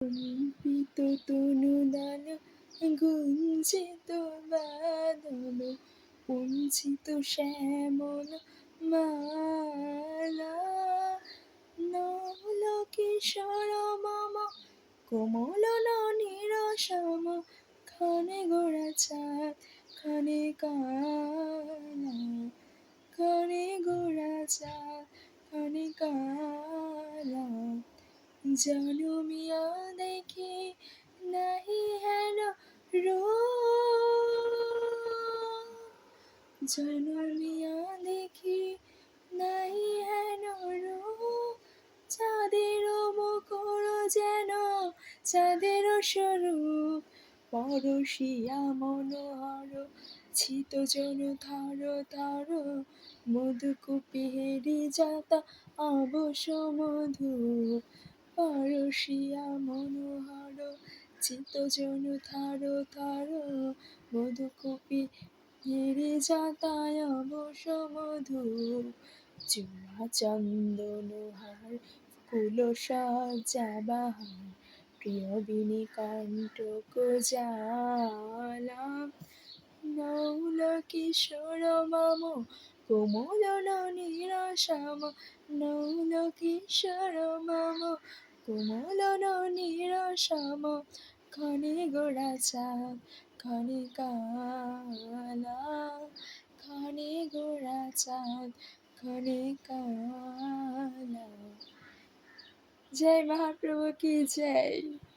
কম্পিত তনুদান গুঞ্জিত বাদন কুঞ্চিত শ্যামল মালা নল কিশোর মম কোমল ননীর সম ক্ষণে গোড়া চাঁদ ক্ষণে কালা ক্ষণে গোড়া চাঁদ ক্ষণে কালা জনমিয়া দেখি নাহি হেন রূপ জনমিয়া দেখি নাহি হেন রূপ চাঁদের মুখর যেন চাঁদের স্বরূপ পরশিয়া মনোহর ছিত জন থর থর মধুকূপি হেরি যাতা অবশ মধু পরশিয়া মনোহর চিত জন থর থর মধুকূপি হেরি যাতায় অবশ মধু চূড়া চন্দন হার কুল সজ্জাবাহার প্রিয়বিনী কণ্টক জালা নৌল কিশোর মম কোমল ননীর শ্যাম নৌল কিশোর মম কোমল ননীর শ্যাম ক্ষণে গোড়া চাঁদ ক্ষণে কালা ক্ষণে গোড়া চাঁদ ক্ষণে কালা। जय महाप्रभु की जय।